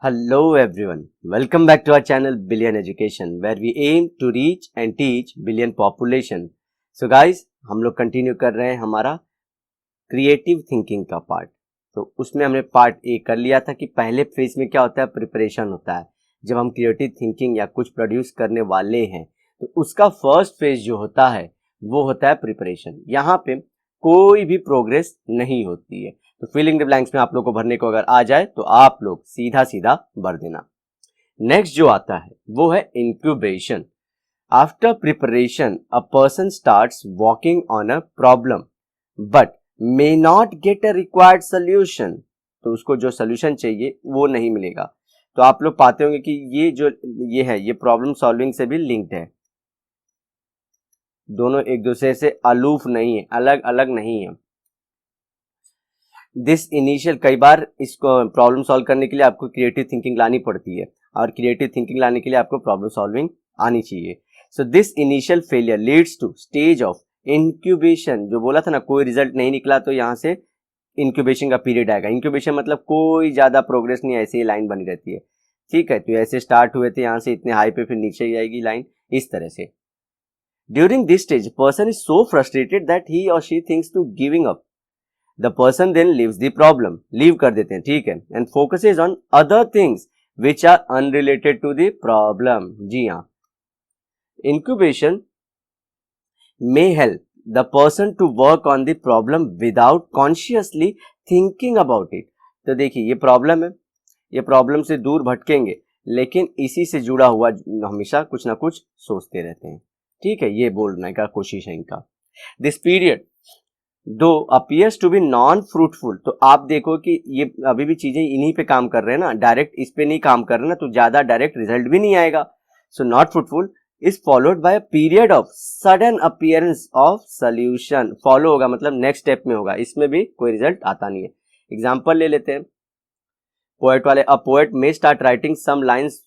Hello everyone, welcome back to our channel Billion Education where we aim to reach and teach billion population. So guys, हम लोग continue कर रहे हैं हमारा creative thinking का part. तो उसमें हमने पार्ट ए कर लिया था कि पहले फेज में क्या होता है, प्रिपरेशन होता है। जब हम क्रिएटिव थिंकिंग या कुछ प्रोड्यूस करने वाले हैं तो उसका फर्स्ट फेज जो होता है वो होता है प्रिपरेशन। यहाँ पे कोई भी प्रोग्रेस नहीं होती है। तो फिलिंग द ब्लैंक्स में आप लोग को भरने को अगर आ जाए तो आप लोग सीधा सीधा भर देना। नेक्स्ट जो आता है वो है incubation. After preparation a person starts working on a problem but may not get a required solution. तो उसको जो सोल्यूशन चाहिए वो नहीं मिलेगा। तो आप लोग पाते होंगे कि ये प्रॉब्लम सॉल्विंग से भी लिंक्ड है। दोनों एक दूसरे से अलूफ नहीं है, अलग अलग नहीं है। दिस इनिशियल, कई बार इसको प्रॉब्लम सॉल्व करने के लिए आपको क्रिएटिव थिंकिंग लानी पड़ती है और क्रिएटिव थिंकिंग लाने के लिए आपको प्रॉब्लम सॉल्विंग आनी चाहिए। So this initial failure leads to stage of incubation. जो बोला था ना, कोई रिजल्ट नहीं निकला तो यहाँ से इंक्यूबेशन का पीरियड आएगा। इंक्यूबेशन मतलब कोई ज्यादा प्रोग्रेस नहीं, ऐसे ही लाइन बनी रहती है। ठीक है, तो ऐसे स्टार्ट हुए थे यहाँ से इतने हाई पे, फिर नीचे जाएगी लाइन इस तरह से। During this stage person is so frustrated that he or she thinks to giving up. The person then leaves the problem, leave कर देते हैं, ठीक है, and focuses on other things which are unrelated to the problem. जी हाँ, incubation may help the person to work on the problem without consciously thinking about it. तो देखिए, ये problem है, ये प्रॉब्लम से दूर भटकेंगे लेकिन इसी से जुड़ा हुआ हमेशा कुछ ना कुछ सोचते रहते हैं। ठीक है, ये बोलने का कोशिश है इनका। This period though appears to be non fruitful. तो आप देखो कि ये अभी भी चीजें इन्हीं पे काम कर रहे हैं ना, डायरेक्ट इस पे नहीं काम कर रहे ना, तो ज्यादा डायरेक्ट रिजल्ट भी नहीं आएगा। So not fruitful is followed by a period of sudden appearance of solution. Follow होगा मतलब नेक्स्ट स्टेप में होगा, इसमें भी कोई रिजल्ट आता नहीं है। एग्जाम्पल ले लेते हैं पोएट वाले। A poet may start writing some lines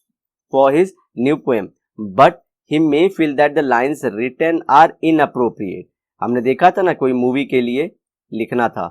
for his new poem but he may feel that the lines written are inappropriate. हमने देखा था ना, कोई मूवी के लिए लिखना था,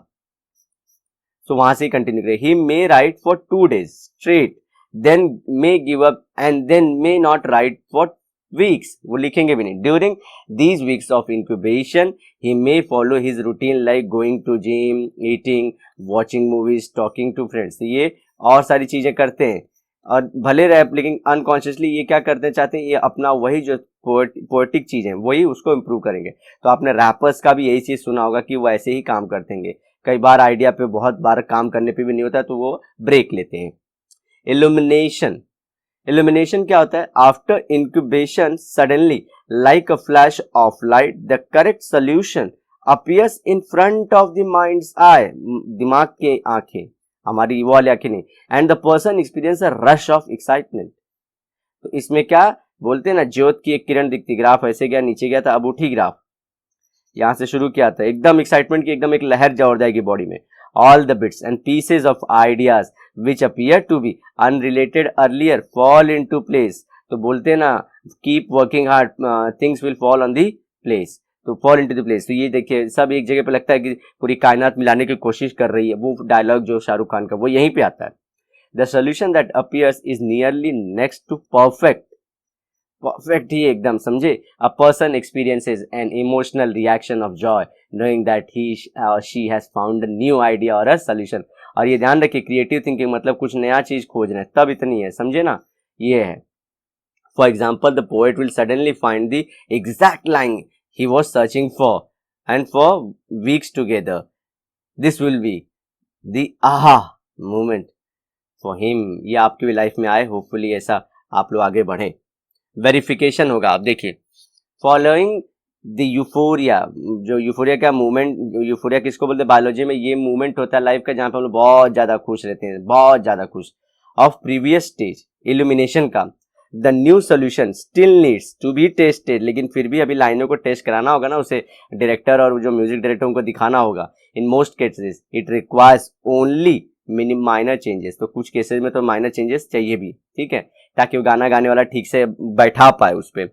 तो वहां से कंटिन्यू करें। He may write for 2 days straight, then may give up and then may not write for weeks. वो लिखेंगे भी नहीं। During these weeks of incubation he may follow his routine like going to gym, eating, watching movies, talking to friends. ये और सारी चीजें करते हैं और भले रहे, लेकिन अनकॉन्शियसली ये क्या करते चाहते हैं, ये अपना वही जो पोएटिक चीज है वही उसको इम्प्रूव करेंगे। तो आपने रैपर्स का भी यही चीज सुना होगा कि वो ऐसे ही काम करते हैं। कई बार आइडिया पे बहुत बार काम करने पे भी नहीं होता तो वो ब्रेक लेते हैं। इल्यूमिनेशन, इल्यूमिनेशन क्या होता है? After incubation suddenly like a flash of light the correct solution appears in front of the mind's eye. दिमाग के आंखें, हमारी वो वाली आंखें नहीं। And the person experience a rush of excitement. तो इसमें क्या बोलते हैं ना, ज्योत की एक किरण दिखती, ग्राफ ऐसे गया नीचे गया था, अब उठी ग्राफ, यहां से शुरू किया था, एकदम एक्साइटमेंट की एकदम एक लहर जोड़ जाएगी बॉडी में। All the bits and pieces of ideas which appear to be unrelated earlier fall into place. तो बोलते हैं ना, keep working hard, things will fall on the place. तो fall into the place, तो ये देखिए सब एक जगह पे लगता है कि पूरी कायनात मिलाने की कोशिश कर रही है। वो डायलॉग जो शाहरुख खान का, वो यहीं पे आता है। The solution that appears is nearly next to perfect. Perfect ही एकदम, समझे। A person experiences an emotional reaction of joy knowing that he or she has found a new idea or a solution. और ये ध्यान रखिए, creative thinking मतलब कुछ नया चीज खोज रहे हैं तब इतनी है, समझे ना, ये है। For example the poet will suddenly find the exact line he was searching for and for weeks together. This will be the aha moment for him. ये आपकी भी लाइफ में आए, होपफुली ऐसा आप लोग आगे बढ़े। वेरिफिकेशन होगा, आप देखिए, फॉलोइंग द यूफोरिया। जो यूफोरिया का मूवमेंट, यूफोरिया किसको बोलते हैं बायोलॉजी में, ये मूवमेंट होता है लाइफ का जहां पे हम लोग बहुत ज्यादा खुश रहते हैं, बहुत ज्यादा खुश। ऑफ प्रीवियस स्टेज इल्यूमिनेशन का, the new solution still needs to be tested. लेकिन फिर भी अभी लाइनों को टेस्ट कराना होगा ना, उसे डायरेक्टर और जो म्यूजिक डायरेक्टर उनको दिखाना होगा। In most cases it requires only minimum minor changes. तो कुछ केसेस में तो माइनर चेंजेस चाहिए भी, ठीक है, ताकि वो गाना गाने वाला ठीक से बैठा पाए उस पे।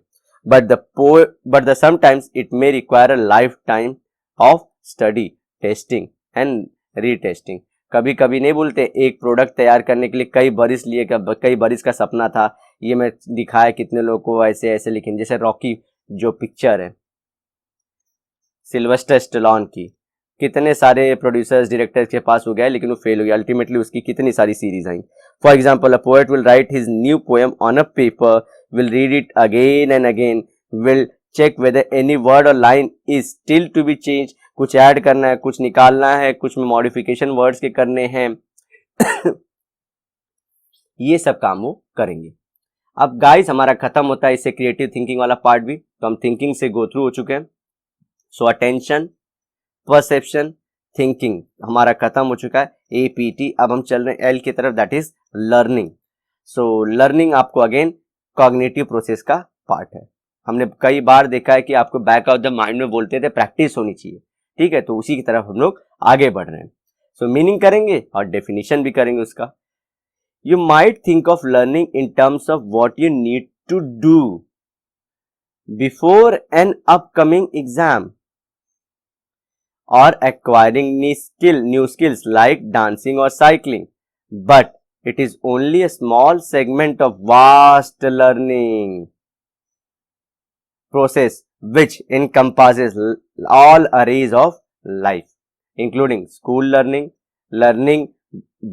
But the sometimes it may require a life time of study, testing and retesting. कभी कभी नहीं बोलते, एक प्रोडक्ट तैयार करने के लिए कई बरिस का सपना था, ये मैं दिखाया कितने लोगों को, ऐसे ऐसे लिखें। जैसे रॉकी जो पिक्चर है सिल्वेस्टर स्टेलोन की, कितने सारे प्रोड्यूसर्स डायरेक्टर्स के पास हो गया लेकिन वो फेल हो गया, अल्टीमेटली उसकी कितनी सारी सीरीज आई। For example, a poet will write his new poem on a paper, will read it again and again, will check whether any word or line is still to be change, कुछ add करना है, कुछ निकालना है, कुछ में modification words के करने हैं ये सब काम वो करेंगे। अब गाइस हमारा खत्म होता है इससे क्रिएटिव थिंकिंग वाला पार्ट भी, तो हम थिंकिंग से गो थ्रू हो चुके हैं। सो अटेंशन, परसेप्शन, थिंकिंग हमारा खत्म हो चुका है, APT। अब हम चल रहे हैं L की तरफ, that is learning. So learning आपको अगेन कॉग्निटिव प्रोसेस का पार्ट है। हमने कई बार देखा है कि आपको बैक ऑफ द माइंड में बोलते थे प्रैक्टिस होनी चाहिए, ठीक है, तो उसी की तरफ हम लोग आगे बढ़ रहे हैं। सो मीनिंग करेंगे और डेफिनेशन भी करेंगे उसका। You might think of learning in terms of what you need to do before an upcoming exam or acquiring new skills like dancing or cycling, but it is only a small segment of vast learning process which encompasses all areas of life, including school learning, learning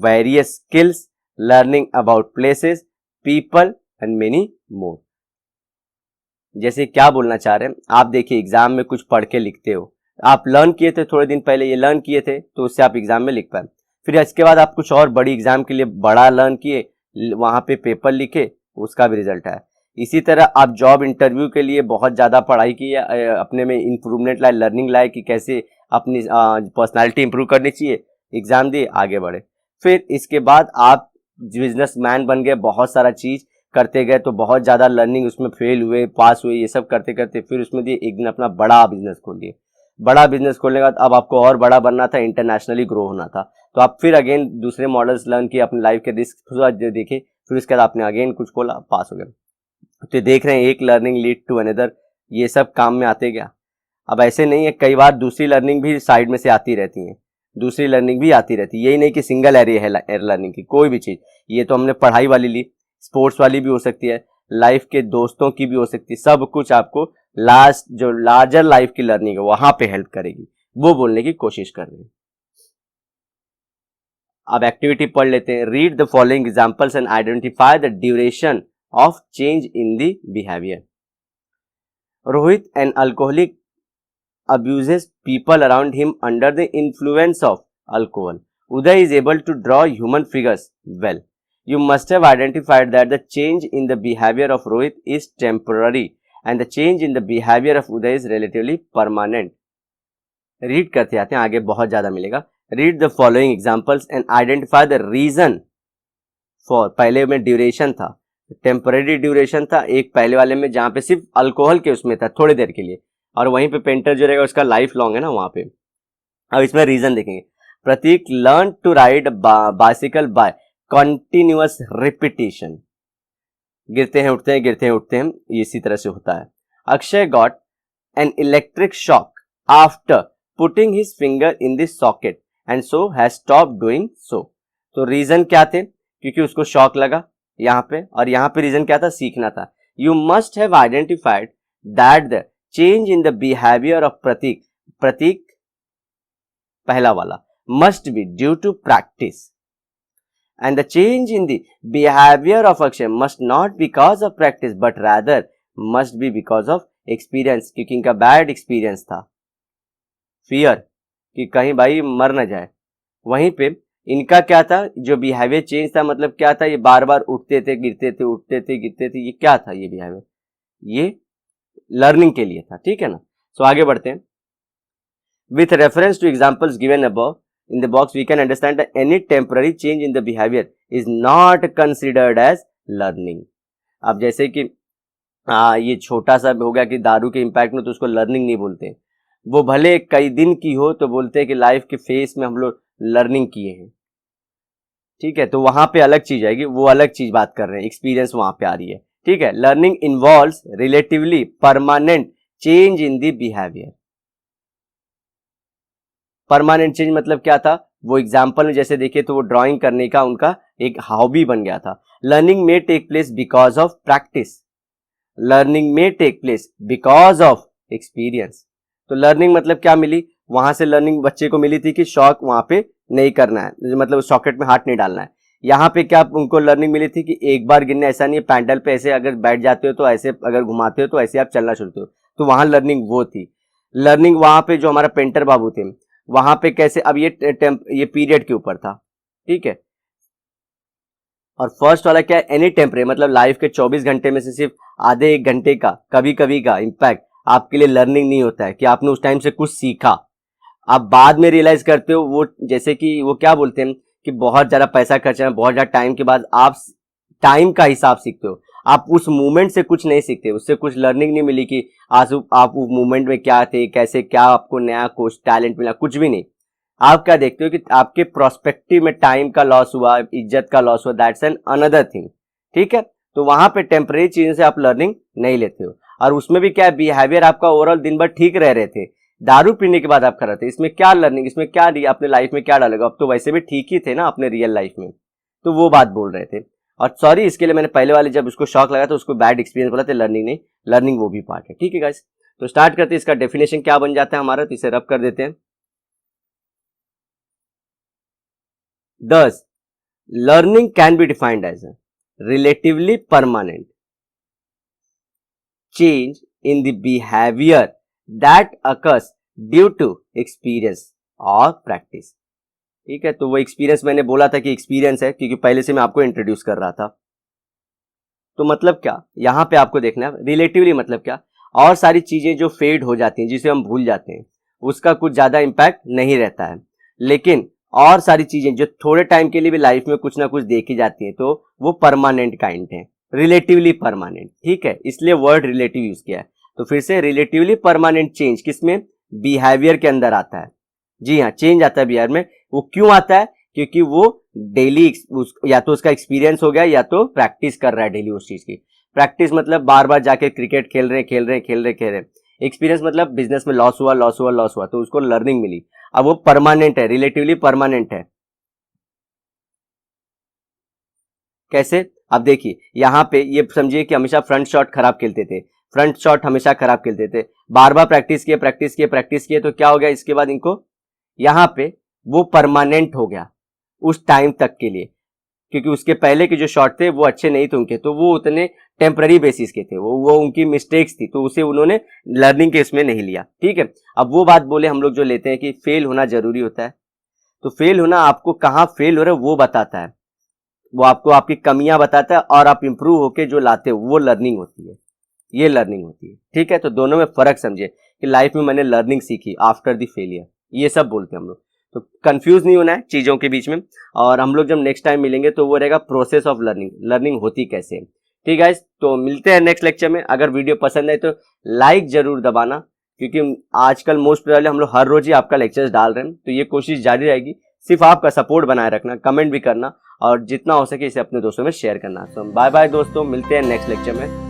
various skills, learning about places, people and many more। जैसे क्या बोलना चाह रहे हैं, आप देखिए exam में कुछ पढ़ के लिखते हो, आप लर्न किए थे थोड़े दिन पहले, ये लर्न किए थे तो उससे आप एग्जाम में लिख पाए, फिर इसके बाद आप कुछ और बड़ी एग्जाम के लिए बड़ा लर्न किए, वहां पे पेपर लिखे, उसका भी रिजल्ट आया। इसी तरह आप जॉब इंटरव्यू के लिए बहुत ज़्यादा पढ़ाई की, अपने में इंप्रूवमेंट लाए, लर्निंग लाए कि कैसे अपनी पर्सनैलिटी इंप्रूव करनी चाहिए, एग्जाम दिए, आगे बढ़े। फिर इसके बाद आप बिजनेसमैन बन गए, बहुत सारा चीज़ करते गए, तो बहुत ज़्यादा लर्निंग उसमें फेल हुए, पास हुए, ये सब करते करते फिर उसमें दिए, एक दिन अपना बड़ा बिजनेस खोल लिए। बड़ा बिजनेस खोलने के बाद अब आपको और बड़ा बनना था, इंटरनेशनली ग्रो होना था, तो आप फिर अगेन दूसरे मॉडल्स लर्न किए, अपने लाइफ के रिस्क देखे, फिर उसके बाद आपने अगेन कुछ खोला, पास हो गए। तो देख रहे हैं एक लर्निंग लीड टू अनदर, ये सब काम में आते गया। अब ऐसे नहीं है, कई बार दूसरी लर्निंग भी साइड में से आती रहती है, दूसरी लर्निंग भी आती रहती है, यही नहीं कि सिंगल एरिया है लर्निंग की, कोई भी चीज़, ये तो हमने पढ़ाई वाली ली, स्पोर्ट्स वाली भी हो सकती है, लाइफ के दोस्तों की भी हो सकती है, सब कुछ आपको जो लार्जर लाइफ की लर्निंग है वहां पे हेल्प करेगी, वो बोलने की कोशिश कर रहे हैं। अब एक्टिविटी पढ़ लेते हैं। Read the following examples and identify the duration of change in the behaviour. Rohit, an alcoholic, abuses people around him under the influence of alcohol. Uday is able to draw human figures well. You must have identified that the change in the behavior of Rohit is temporary and the change in the behavior of Uday is relatively permanent. Read करते आते हैं, आगे बहुत ज्यादा मिलेगा। Read the following examples and identify the reason for, पहले में duration था, टेम्पररी ड्यूरेशन था एक पहले वाले में, जहां पे सिर्फ अल्कोहल के उसमें था थोड़ी देर के लिए, और वहीं पे पेंटर जो रहेगा उसका लाइफ लॉन्ग है ना वहां पे। अब इसमें रीजन देखेंगे। Prateek learn to ride bicycle by continuous repetition, गिरते हैं उठते हैं, गिरते हैं उठते हैं, इसी तरह से होता है। Akshay got an electric shock after putting his finger in this socket and so has stopped doing so. तो रीजन क्या थे, क्योंकि उसको शॉक लगा यहाँ पे, और यहाँ पे रीजन क्या था, सीखना था। You must have identified that the change in the behaviour of Prateek, Prateek पहला वाला, must be due to practice, and the change in the behavior of Akshay must not because of practice but rather must be because of experience, क्योंकि इनका bad experience था, fear कि कहीं भाई मर न जाए। वहीं पे इनका क्या था, जो बिहेवियर चेंज था, मतलब क्या था, ये बार बार उठते थे गिरते थे, उठते थे गिरते थे, ये क्या था, ये बिहेवियर, ये लर्निंग के लिए था, ठीक है ना। सो आगे बढ़ते हैं। With reference to examples given above in the box we can understand that any temporary change in the behavior is not considered as learning। अब जैसे कि ये छोटा सा हो गया कि दारू के इम्पैक्ट में, तो उसको लर्निंग नहीं बोलते, वो भले कई दिन की हो तो बोलते हैं कि लाइफ के फेस में हम लोग लर्निंग किए हैं, ठीक है, तो वहां पे अलग चीज आएगी, वो अलग चीज बात कर रहे हैं, एक्सपीरियंस वहां पे आ रही है, ठीक है। Learning involves relatively permanent change in the behaviour, permanent change मतलब क्या था, वो एग्जाम्पल में जैसे देखिए तो वो ड्राइंग करने का उनका एक हॉबी बन गया था। लर्निंग में take place because of practice, learning में take place because of experience. तो लर्निंग मतलब क्या मिली, वहां से लर्निंग बच्चे को मिली थी कि शॉक वहां पे नहीं करना है, मतलब सॉकेट में हाथ नहीं डालना है। यहाँ पे क्या उनको लर्निंग मिली थी कि एक बार गिरना, ऐसा नहीं है पैडल पे ऐसे अगर बैठ जाते हो तो ऐसे अगर घुमाते हो तो ऐसे आप चलना शुरू हो, तो वहां लर्निंग वो थी। लर्निंग वहां पे जो हमारा पेंटर बाबू थे वहां पे कैसे, अब ये पीरियड के ऊपर था, ठीक है। और फर्स्ट वाला क्या है, एनी टेम्परे, मतलब लाइफ के 24 घंटे में से सिर्फ आधे एक घंटे का कभी कभी का इम्पैक्ट आपके लिए लर्निंग नहीं होता है कि आपने उस टाइम से कुछ सीखा। आप बाद में रियलाइज करते हो, वो जैसे कि वो क्या बोलते हैं कि बहुत ज्यादा पैसा खर्चा है, बहुत ज्यादा टाइम के बाद आप टाइम का हिसाब सीखते हो, आप उस मूवमेंट से कुछ नहीं सीखते, उससे कुछ लर्निंग नहीं मिली कि आज आप उस मूवमेंट में क्या थे, कैसे क्या आपको नया कुछ टैलेंट मिला, कुछ भी नहीं। आप क्या देखते हो कि आपके प्रोस्पेक्टिव में टाइम का लॉस हुआ, इज्जत का लॉस हुआ, दैट्स एन अनदर थिंग, ठीक है। तो वहां पे टेम्परेरी चीजों से आप लर्निंग नहीं लेते हो। और उसमें भी क्या बिहेवियर आपका ओवरऑल दिन भर ठीक रह रहे थे, दारू पीने के बाद आप कर रहे थे, इसमें क्या लर्निंग, इसमें क्या अपने लाइफ में क्या डालेगा, अब तो वैसे भी ठीक ही थे ना अपने रियल लाइफ में, तो वो बात बोल रहे थे। और सॉरी इसके लिए मैंने पहले वाले जब उसको शॉक लगा तो उसको बैड एक्सपीरियंस बोला था, लर्निंग नहीं, लर्निंग वो भी पार्ट है, ठीक है गाइस। तो स्टार्ट करते हैं, इसका डेफिनेशन क्या बन जाता है हमारा, तो इसे रब कर देते हैं। Thus, learning can be defined as a relatively permanent change in the behavior that occurs due to experience or practice। ठीक है, तो वो एक्सपीरियंस मैंने बोला था कि एक्सपीरियंस है क्योंकि पहले से मैं आपको इंट्रोड्यूस कर रहा था। तो मतलब क्या, यहां पे आपको देखना है रिलेटिवली मतलब क्या, और सारी चीजें जो फेड हो जाती हैं, जिसे हम भूल जाते हैं, उसका कुछ ज्यादा इंपैक्ट नहीं रहता है। लेकिन और सारी चीजें जो थोड़े टाइम के लिए भी लाइफ में कुछ ना कुछ देखी जाती हैं, तो वो परमानेंट काइंड है, रिलेटिवली परमानेंट, ठीक है, इसलिए वर्ड रिलेटिव यूज किया है। तो फिर से रिलेटिवली परमानेंट चेंज किसमें, बिहेवियर के अंदर आता है। जी हाँ, चेंज आता है बिहेवियर में। वो क्यों आता है, क्योंकि वो डेली या तो उसका एक्सपीरियंस हो गया या तो प्रैक्टिस कर रहा है डेली उस चीज की। प्रैक्टिस मतलब बार बार जाके क्रिकेट खेल रहे। एक्सपीरियंस मतलब बिजनेस में लॉस हुआ तो उसको लर्निंग मिली। अब वो परमानेंट है, रिलेटिवली परमानेंट है। कैसे, अब देखिए यहां पे ये समझिए कि हमेशा फ्रंट शॉट खराब खेलते थे, फ्रंट शॉट हमेशा खराब खेलते थे, बार बार प्रैक्टिस किए तो क्या हो गया, इसके बाद इनको यहां पे वो परमानेंट हो गया उस टाइम तक के लिए, क्योंकि उसके पहले के जो शॉट थे वो अच्छे नहीं थे उनके, तो वो उतने टेम्पररी बेसिस के थे, वो उनकी मिस्टेक्स थी, तो उसे उन्होंने लर्निंग के इसमें नहीं लिया, ठीक है। अब वो बात बोले हम लोग जो लेते हैं कि फेल होना जरूरी होता है, तो फेल होना आपको कहाँ फेल हो रहा है वो बताता है, वो आपको आपकी कमियां बताता है, और आप इंप्रूव होके जो लाते हो वो लर्निंग होती है, ये लर्निंग होती है, ठीक है। तो दोनों में फर्क समझे कि लाइफ में मैंने लर्निंग सीखी आफ्टर द फेलियर, ये सब बोलते हैं हम लोग। तो कंफ्यूज नहीं होना है चीजों के बीच में, और हम लोग जब नेक्स्ट टाइम मिलेंगे तो वो रहेगा प्रोसेस ऑफ लर्निंग, लर्निंग होती कैसे है, ठीक है। तो मिलते हैं नेक्स्ट लेक्चर में। अगर वीडियो पसंद आए तो लाइक जरूर दबाना, क्योंकि आजकल मोस्ट प्रोबेबली हम लोग हर रोज ही आपका लेक्चर्स डाल रहे हैं, तो ये कोशिश जारी रहेगी, सिर्फ आपका सपोर्ट बनाए रखना, कमेंट भी करना, और जितना हो सके इसे अपने दोस्तों में शेयर करना। तो बाय बाय दोस्तों, मिलते हैं नेक्स्ट लेक्चर में।